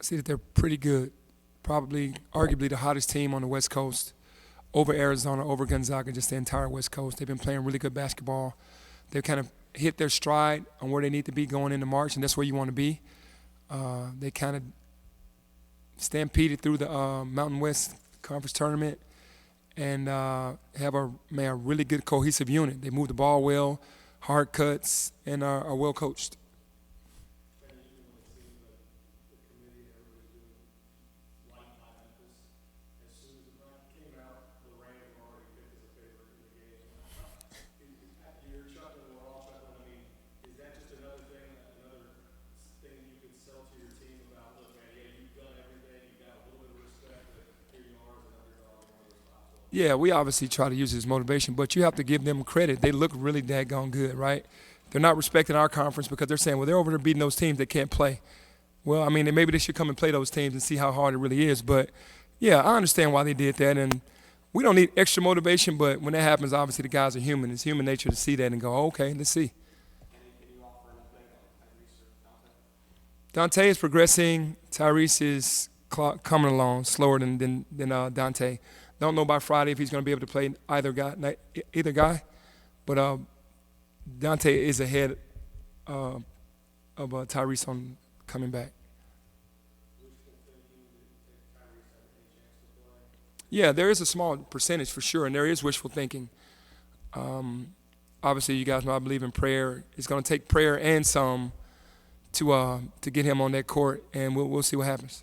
see that they're pretty good. Probably, arguably the hottest team on the West Coast, over Arizona, over Gonzaga, just the entire West Coast. They've been playing really good basketball. They've kind of hit their stride on where they need to be going into March, and that's where you want to be. They kind of stampeded through the Mountain West Conference Tournament and have a really good cohesive unit. They move the ball well, hard cuts, and are well coached. Yeah, we obviously try to use it as motivation, but you have to give them credit. They look really daggone good, right? They're not respecting our conference because they're saying, well, they're over there beating those teams that can't play. Well, I mean, then maybe they should come and play those teams and see how hard it really is. But, yeah, I understand why they did that, and we don't need extra motivation, but when that happens, obviously the guys are human. It's human nature to see that and go, oh, okay, let's see. Dante is progressing. Tyrese is coming along slower than Dante. Don't know by Friday if he's going to be able to play either guy. But Dante is ahead of Tyrese on coming back. Yeah, there is a small percentage for sure, and there is wishful thinking. Obviously, you guys know I believe in prayer. It's going to take prayer and some to get him on that court, and we'll see what happens.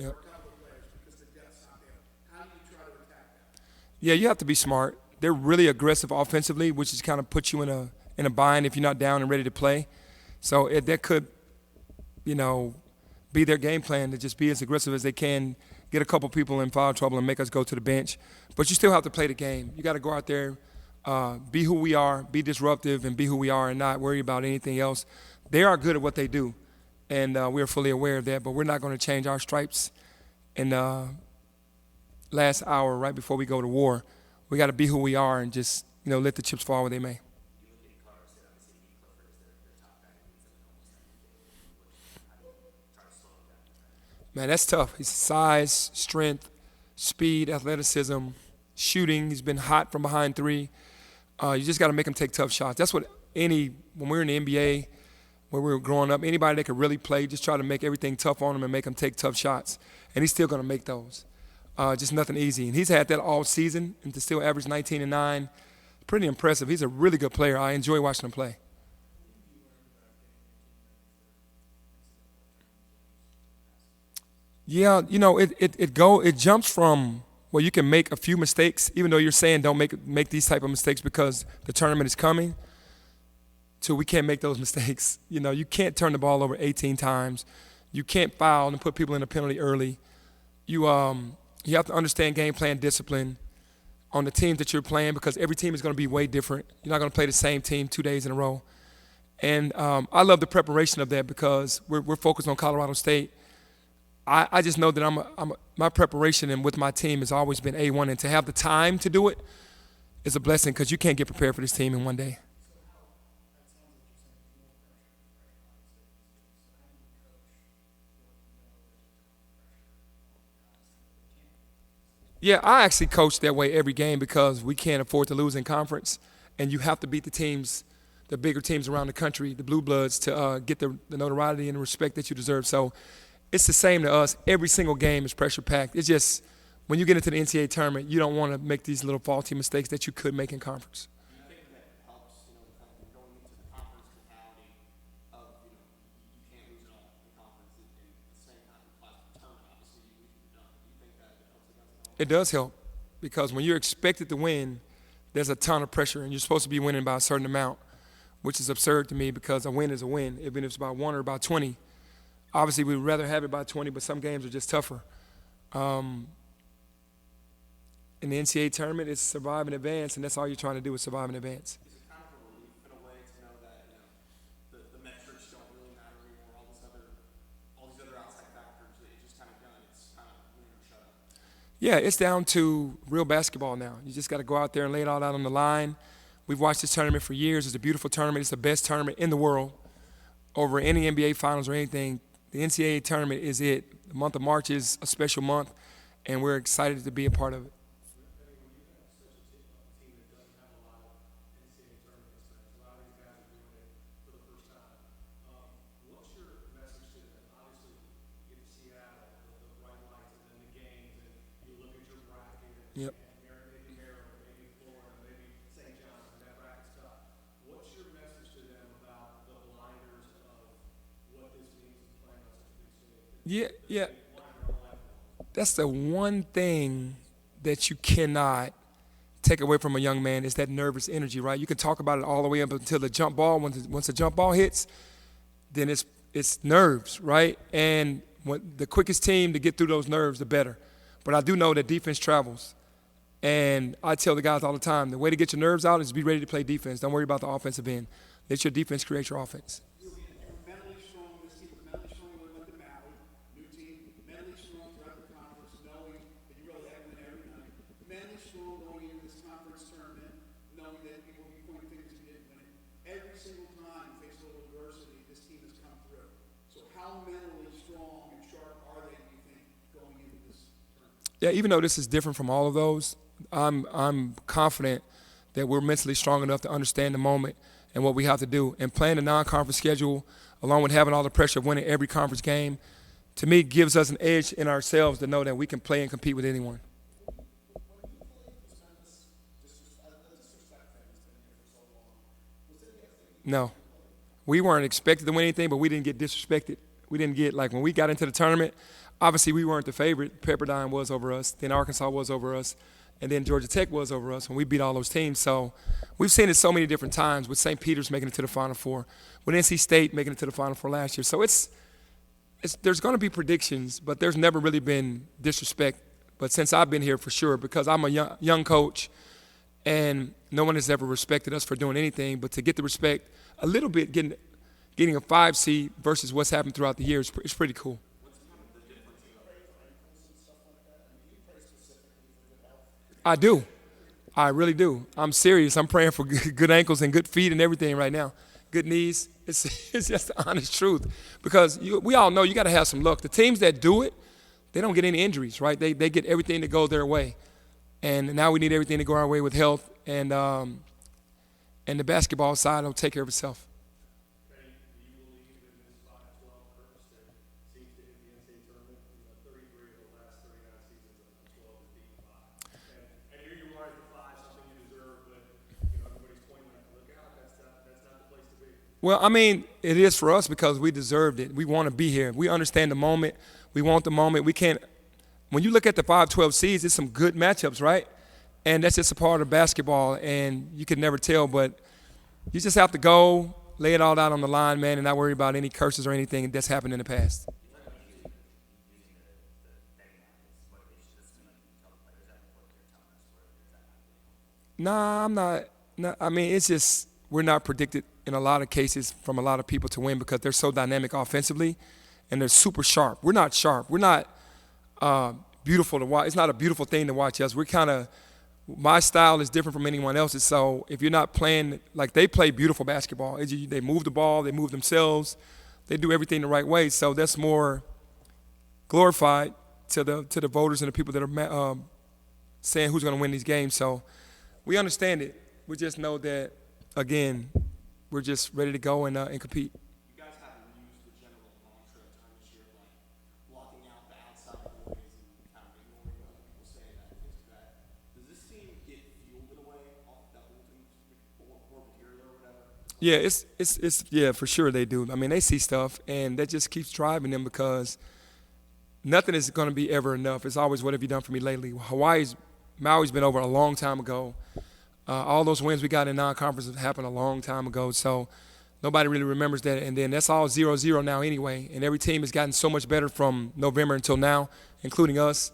Yep. Yeah, you have to be smart. They're really aggressive offensively, which is kind of puts you in a bind if you're not down and ready to play. So that could, be their game plan to just be as aggressive as they can, get a couple people in foul trouble and make us go to the bench. But you still have to play the game. You got to go out there, be who we are, be disruptive, and be who we are and not worry about anything else. They are good at what they do. And we're fully aware of that, but we're not going to change our stripes in the last hour right before we go to war. We got to be who we are and just, let the chips fall where they may. Man, that's tough. He's size, strength, speed, athleticism, shooting. He's been hot from behind three. You just got to make him take tough shots. That's what when we're in the NBA, where we were growing up, anybody that could really play, just try to make everything tough on him and make him take tough shots. And he's still going to make those. Just nothing easy. And he's had that all season and to still average 19 and 9. Pretty impressive. He's a really good player. I enjoy watching him play. Yeah, it jumps from, well, you can make a few mistakes, even though you're saying don't make these type of mistakes because the tournament is coming. So we can't make those mistakes. You can't turn the ball over 18 times. You can't foul and put people in a penalty early. You have to understand game plan discipline on the teams that you're playing because every team is going to be way different. You're not going to play the same team 2 days in a row. And I love the preparation of that because we're focused on Colorado State. I just know that my preparation and with my team has always been A1, and to have the time to do it is a blessing because you can't get prepared for this team in one day. Yeah, I actually coach that way every game because we can't afford to lose in conference, and you have to beat the teams, the bigger teams around the country, the Blue Bloods, to get the notoriety and the respect that you deserve. So it's the same to us. Every single game is pressure-packed. It's just when you get into the NCAA tournament, you don't want to make these little faulty mistakes that you could make in conference. It does help because when you're expected to win, there's a ton of pressure, and you're supposed to be winning by a certain amount, which is absurd to me because a win is a win, even if it's by 1 or by 20. Obviously, we'd rather have it by 20, but some games are just tougher. In the NCAA tournament, it's survive and advance, and that's all you're trying to do is survive and advance. Yeah, it's down to real basketball now. You just got to go out there and lay it all out on the line. We've watched this tournament for years. It's a beautiful tournament. It's the best tournament in the world over any NBA finals or anything. The NCAA tournament is it. The month of March is a special month, and we're excited to be a part of it. Yep. Yeah, yeah. That's the one thing that you cannot take away from a young man is that nervous energy, right? You can talk about it all the way up until the jump ball. Once the jump ball hits, then it's nerves, right? And the quickest team to get through those nerves, the better. But I do know that defense travels. And I tell the guys all the time, the way to get your nerves out is be ready to play defense. Don't worry about the offensive end. Let your defense create your offense. You're mentally strong. This team was mentally strong when we went to Maui. New team, mentally strong throughout the conference, knowing that you really have to win every night. Mentally strong going into this conference tournament, knowing that people will be pointing fingers and didn't win it. Every single time you face a little adversity, this team has come through. So how mentally strong and sharp are they, do you think, going into this tournament? Yeah, even though this is different from all of those, I'm confident that we're mentally strong enough to understand the moment and what we have to do. And playing the non-conference schedule, along with having all the pressure of winning every conference game, to me gives us an edge in ourselves to know that we can play and compete with anyone. No. We weren't expected to win anything, but we didn't get disrespected. We didn't get, like, when we got into the tournament, obviously we weren't the favorite. Pepperdine was over us, then Arkansas was over us, and then Georgia Tech was over us when we beat all those teams. So we've seen it so many different times with St. Peter's making it to the Final Four, with NC State making it to the Final Four last year. So there's going to be predictions, but there's never really been disrespect. But since I've been here, for sure, because I'm a young coach, and no one has ever respected us for doing anything, but to get the respect a little bit, getting a 5 seed versus what's happened throughout the years, it's pretty cool. I do. I really do. I'm serious. I'm praying for good ankles and good feet and everything right now. Good knees. It's just the honest truth. Because we all know you got to have some luck. The teams that do it, they don't get any injuries, right? They get everything to go their way. And now we need everything to go our way with health. And the basketball side will take care of itself. Well, I mean, it is for us because we deserved it. We want to be here. We understand the moment. We want the moment. We can't. When you look at the 5-12 seeds, it's some good matchups, right? And that's just a part of basketball, and you can never tell. But you just have to go, lay it all out on the line, man, and not worry about any curses or anything that's happened in the past. Nah, I'm not. No, I mean, it's just we're not predicted in a lot of cases from a lot of people to win because they're so dynamic offensively and they're super sharp. We're not sharp. We're not beautiful to watch. It's not a beautiful thing to watch us. We're kind of – my style is different from anyone else's. So if you're not playing – like they play beautiful basketball. They move the ball. They move themselves. They do everything the right way. So that's more glorified to the voters and the people that are saying who's going to win these games. So we understand it. We just know that, again, we're just ready to go and compete. You guys haven't used the general mantra at times this year, like blocking out the outside noise and kind of ignoring what other people say and things like that. Does this team get fueled in a way off that ultimate more material or whatever? Yeah, yeah, for sure they do. I mean, they see stuff, and that just keeps driving them because nothing is going to be ever enough. It's always, what have you done for me lately? Maui's been over a long time ago. All those wins we got in non-conference happened a long time ago, so nobody really remembers that. And then that's all 0-0 now anyway, and every team has gotten so much better from November until now, including us.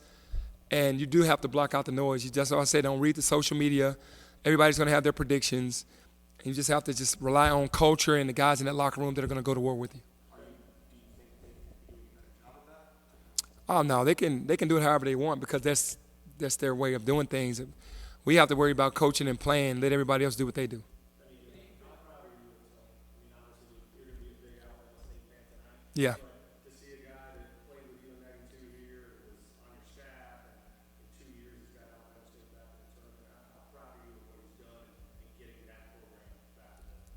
And you do have to block out the noise. That's why I say don't read the social media. Everybody's going to have their predictions. And you just have to just rely on culture and the guys in that locker room that are going to go to war with you. Do you think they can do a better job of that? Oh, no, they can do it however they want because that's their way of doing things. We have to worry about coaching and playing. Let everybody else do what they do. Yeah.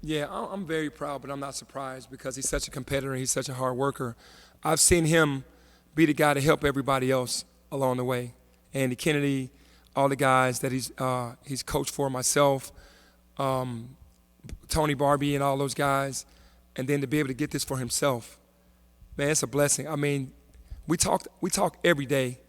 Yeah, I'm very proud, but I'm not surprised because he's such a competitor. He's such a hard worker. I've seen him be the guy to help everybody else along the way. Andy Kennedy, all the guys that he's coached for, myself, Tony Barbie and all those guys, and then to be able to get this for himself, man, it's a blessing. I mean, we talk every day,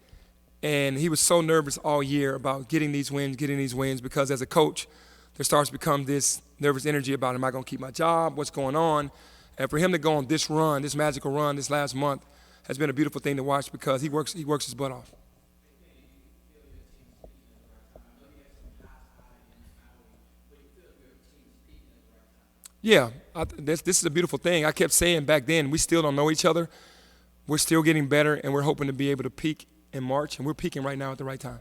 and he was so nervous all year about getting these wins because as a coach, there starts to become this nervous energy about, am I going to keep my job? What's going on? And for him to go on this run, this magical run, this last month, has been a beautiful thing to watch because he works his butt off. Yeah, this is a beautiful thing. I kept saying back then, we still don't know each other. We're still getting better, and we're hoping to be able to peak in March, and we're peaking right now at the right time.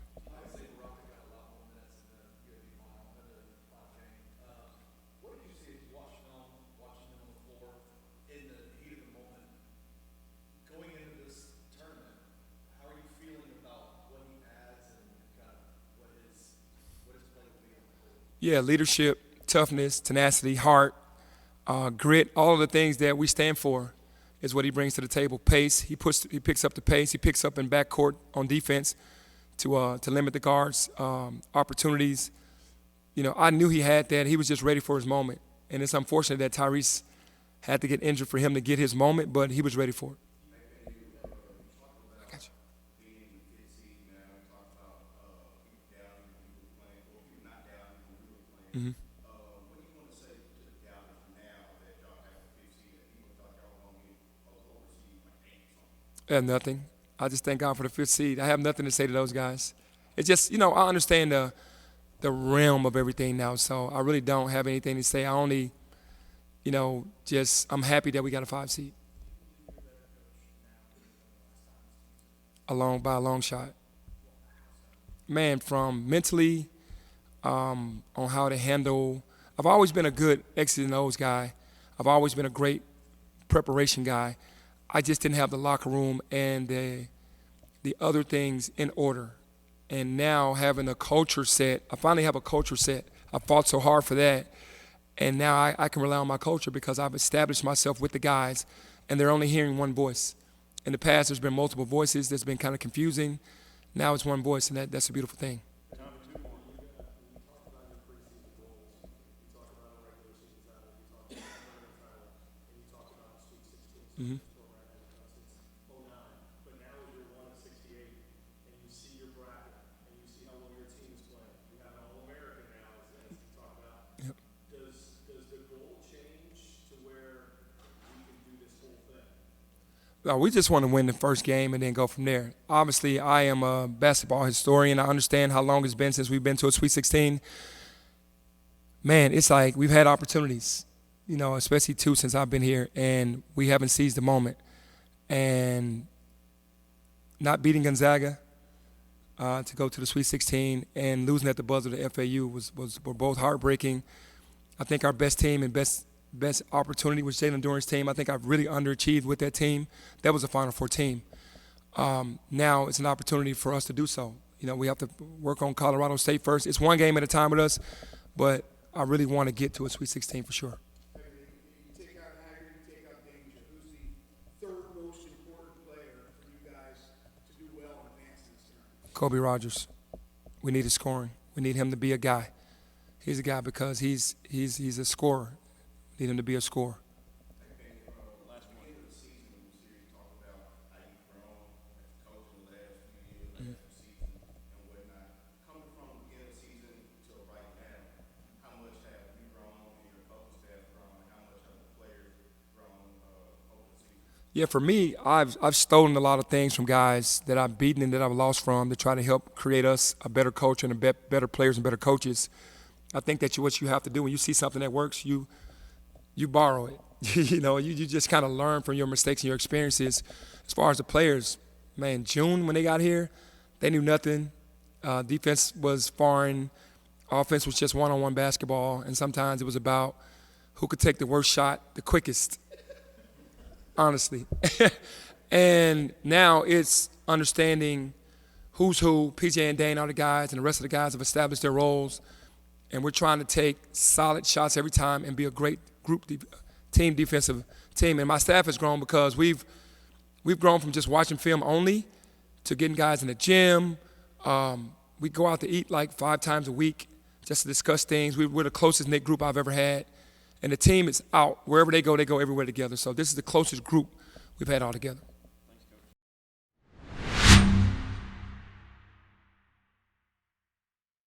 Yeah, leadership, toughness, tenacity, heart, grit, all of the things that we stand for is what he brings to the table. Pace, he picks up the pace. He picks up in backcourt on defense to limit the guards' opportunities. You know, I knew he had that. He was just ready for his moment. And it's unfortunate that Tyrese had to get injured for him to get his moment, but he was ready for it. I got you. Mm-hmm. I have nothing. I just thank God for the fifth seed. I have nothing to say to those guys. It's just, you know, I understand the realm of everything now, so I really don't have anything to say. I only, you know, I'm happy that we got a 5 seed. By a long shot. Man, from mentally, on how to handle. I've always been a good X's and O's guy. I've always been a great preparation guy. I just didn't have the locker room and the other things in order. And now having a culture set, I finally have a culture set. I fought so hard for that. And now I can rely on my culture because I've established myself with the guys, and they're only hearing one voice. In the past, there's been multiple voices. That's been kind of confusing. Now it's one voice, and that's a beautiful thing. Mm-hmm. Yep. No, we just want to win the first game and then go from there. Obviously, I am a basketball historian. I understand how long it's been since we've been to a Sweet 16. Man, it's like we've had opportunities, you know, especially 2 since I've been here, and we haven't seized the moment. And not beating Gonzaga to go to the Sweet 16 and losing at the buzzer to FAU were both heartbreaking. I think our best team and best opportunity was Jalen Duren's team. I think I've really underachieved with that team. That was a Final Four team. Now it's an opportunity for us to do so. You know, we have to work on Colorado State first. It's one game at a time with us, but I really want to get to a Sweet 16 for sure. You take out Haggard, you take out Danger. Who's the third most important player for you guys to do well and advance in this tournament? Kobe Rogers. We need his scoring. We need him to be a guy. He's a guy because he's a scorer. We need him to be a scorer. Yeah, for me, I've stolen a lot of things from guys that I've beaten and that I've lost from to try to help create us a better culture and better players and better coaches. I think that what you have to do when you see something that works, you borrow it. You know, you just kind of learn from your mistakes and your experiences. As far as the players, man, June when they got here, they knew nothing. Defense was foreign. Offense was just one-on-one basketball, and sometimes it was about who could take the worst shot the quickest, honestly. And now it's understanding who's who. PJ and Dane are the guys, and the rest of the guys have established their roles, and we're trying to take solid shots every time and be a great team defensive team. And my staff has grown because we've grown from just watching film only to getting guys in the gym. We go out to eat like 5 times a week just to discuss things. We're the closest knit group I've ever had. And the team is out. Wherever they go everywhere together. So this is the closest group we've had all together.